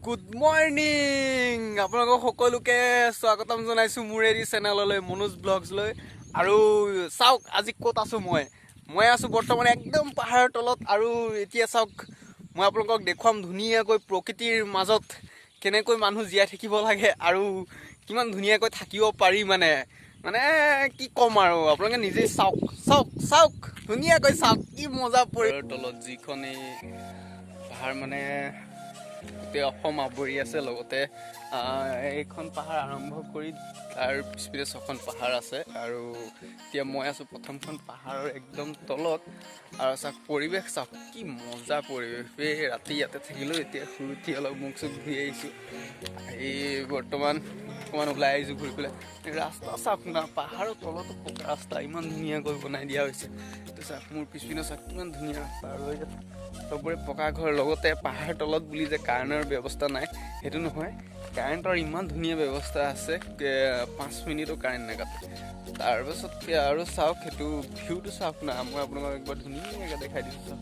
Good morning আপোনালোকক সকলোকে স্বাগতম জনাইছোঁ মোৰ এই চেনেললৈ মনোজ ব্লগছলৈ। আৰু চাওক আজি ক'ত আছোঁ মই আছোঁ বৰ্তমান একদম পাহাৰৰ তলত। আৰু এতিয়া চাওক মই আপোনালোকক দেখুৱাম ধুনীয়াকৈ প্ৰকৃতিৰ মাজত কেনেকৈ মানুহ জীয়াই থাকিব লাগে আৰু কিমান ধুনীয়াকৈ থাকিব পাৰি মানে কি ক'ম আৰু আপোনালোকে নিজেই চাওক ধুনীয়াকৈ চাওক কি মজা পৰি তলত যিখন এই পাহাৰ গোটেই অসম আৱৰি আছে। লগতে এইখন পাহাৰ আৰম্ভ কৰি তাৰ পিছপিনে 6খন পাহাৰ আছে। আৰু এতিয়া মই আছোঁ প্ৰথমখন পাহাৰৰ একদম তলত। আৰু চাওক পৰিৱেশ চাওক কি মজা পৰিৱেশ। এই ৰাতি ইয়াতে থাকিলোঁ, এতিয়া শুই উঠি অলপ মুখ চুখ ধুই আহিছোঁ। এই বৰ্তমান অকণমান ওলাই আহিছোঁ ঘূৰি পেলাই। ৰাস্তা চাওক না, পাহাৰৰ তলতো পকা ৰাস্তা ইমান ধুনীয়াকৈ বনাই দিয়া হৈছে। চাওক মোৰ পিছপিনে চাওক কিমান ধুনীয়া ৰাস্তা। আৰু চবৰে পকা ঘৰ। লগতে পাহাৰ তলত বুলি যে কাৰেণ্টৰ ব্যৱস্থা নাই সেইটো নহয়, কাৰেণ্টৰ ইমান ধুনীয়া ব্যৱস্থা আছে, 5 মিনিটো কাৰেণ্ট নাকাটে। তাৰপাছত আৰু চাওক সেইটো ভিউটো চাওক না, মই আপোনালোকক একবাৰ ধুনীয়াকৈ দেখাই দিছোঁ। চাওক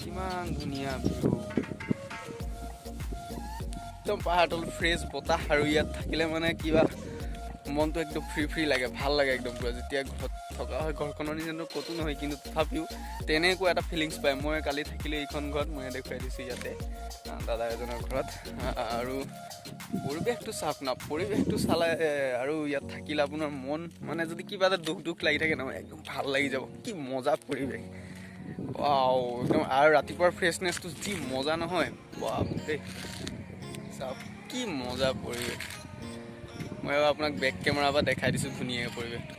কিমান ধুনীয়া ভিউ, একদম পাহাৰ তলত ফ্ৰেছ বতাহ। আৰু ইয়াত থাকিলে কিবা মনটো একদম ফ্ৰী লাগে, ভাল লাগে একদম পুৰা। যেতিয়া ঘৰত থকা হয়, ঘৰখনৰ নিচিনা ক'তো নহয়, কিন্তু তথাপিও তেনেকুৱা এটা ফিলিংছ পায়। মই কালি থাকিলোঁ এইখন ঘৰত, মই দেখুৱাই দিছোঁ ইয়াতে দাদা এজনৰ ঘৰত। আৰু পৰিৱেশটো চাওক না, পৰিৱেশটো চালে আৰু ইয়াত থাকিলে আপোনাৰ মন যদি কিবা এটা দুখ লাগি থাকে নহয়, একদম ভাল লাগি যাব। কি মজা পৰিৱেশ, একদম। আৰু ৰাতিপুৱাৰ ফ্ৰেছনেছটো যি মজা নহয়, দেই চাওক কি মজা পৰিৱেশ। মই আপোনাক বেক কেমেৰাৰ পৰা দেখাই দিছোঁ ধুনীয়াকৈ পৰিৱেশটো।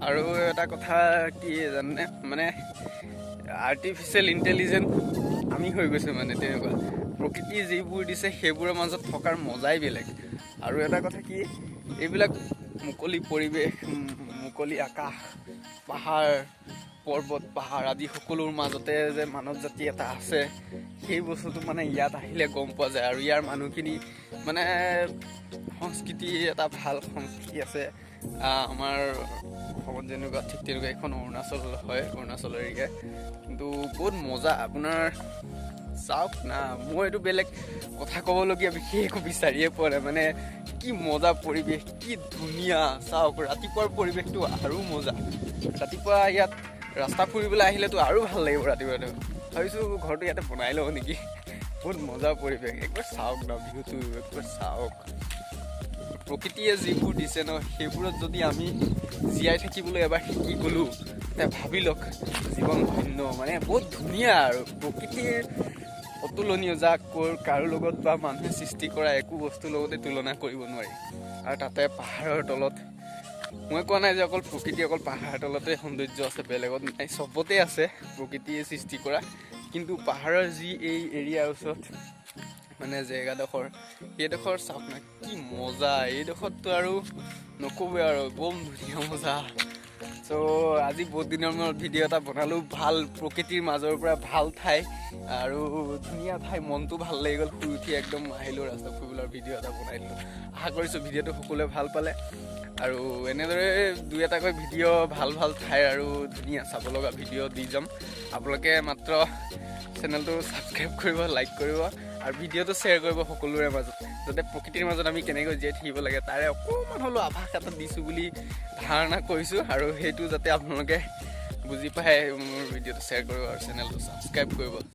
আৰু এটা কথা কি জানে, আৰ্টিফিচিয়েল ইণ্টেলিজেন্স আমি হৈ গৈছে তেনেকুৱা। প্ৰকৃতি যিবোৰ দিছে সেইবোৰৰ মাজত থকাৰ মজাই বেলেগ। আৰু এটা কথা কি, এইবিলাক মুকলি পৰিৱেশ, মুকলি আকাশ, পাহাৰ পৰ্বত পাহাৰ আদি সকলোৰ মাজতে যে মানৱ জাতি এটা আছে, সেই বস্তুটো ইয়াত আহিলে গম পোৱা যায়। আৰু ইয়াৰ মানুহখিনি সংস্কৃতি, এটা ভাল সংস্কৃতি আছে। আমাৰ অসমত যেনেকুৱা ঠিক তেনেকুৱা এখন অৰুণাচল হয়, অৰুণাচল এৰিয়া, কিন্তু বহুত মজা। আপোনাৰ চাওক না, মই এইটো বেলেগ কথা ক'বলগীয়া বিশেষ একো বিচাৰিয়ে পোৱা নাই। কি মজা পৰিৱেশ, কি ধুনীয়া। চাওক ৰাতিপুৱাৰ পৰিৱেশটো আৰু মজা। ৰাতিপুৱা ইয়াত ৰাস্তা ফুৰিবলৈ আহিলেতো আৰু ভাল লাগিব। ৰাতিপুৱা ভাবিছোঁ ঘৰটো ইয়াতে বনাই লওঁ নেকি, বহুত মজা পৰিৱেশ। একবাৰ চাওক না ভিউটো, একবাৰ চাওক। প্ৰকৃতিয়ে যিবোৰ দিছে সেইবোৰত যদি আমি জীয়াই থাকিবলৈ এবাৰ শিকি গ'লোঁ, ভাবি লওক জীৱন ধন্য। বহুত ধুনীয়া। আৰু প্ৰকৃতিৰ অতুলনীয়, যাক কাৰো লগত বা মানুহে সৃষ্টি কৰা একো বস্তুৰ লগতে তুলনা কৰিব নোৱাৰি। আৰু তাতে পাহাৰৰ তলত, মই কোৱা নাই যে অকল প্ৰকৃতি অকল পাহাৰৰ তলতে সৌন্দৰ্য আছে, বেলেগত নাই, চবতে আছে প্ৰকৃতিয়ে সৃষ্টি কৰা। কিন্তু পাহাৰৰ যি এই এৰিয়াৰ ওচৰত জেগাডোখৰ, সেইডোখৰ চাওক না কি মজা। এইডোখৰততো আৰু নক'বই আৰু, বম ধুনীয়া মজা। চ' আজি বহুত দিনৰ মূৰত ভিডিঅ' এটা বনালোঁ, ভাল প্ৰকৃতিৰ মাজৰ পৰা ভাল ঠাই আৰু ধুনীয়া ঠাই, মনটো ভাল লাগি গ'ল। শুই উঠি একদম আহিলোঁ ৰাস্তা ফুৰিবলৈ, ভিডিঅ' এটা বনাই দিলোঁ। আশা কৰিছোঁ ভিডিঅ'টো সকলোৱে ভাল পালে। আৰু এনেদৰে 2-এটাকৈ ভিডিঅ' ভাল ঠাই আৰু ধুনীয়া চাব লগা ভিডিঅ' দি যাম। আপোনালোকে মাত্ৰ চেনেলটো ছাবস্ক্ৰাইব কৰিব, লাইক কৰিব আৰু ভিডিঅ'টো শ্বেয়াৰ কৰিব সকলোৰে মাজত, যাতে প্ৰকৃতিৰ মাজত আমি কেনেকৈ জীয়াই থাকিব লাগে তাৰে অকণমান হ'লেও আভাস এটা দিছোঁ বুলি ধাৰণা কৰিছোঁ। আৰু সেইটো যাতে আপোনালোকে বুজি পায়, মোৰ ভিডিঅ'টো শ্বেয়াৰ কৰিব আৰু চেনেলটো ছাবস্ক্ৰাইব কৰিব।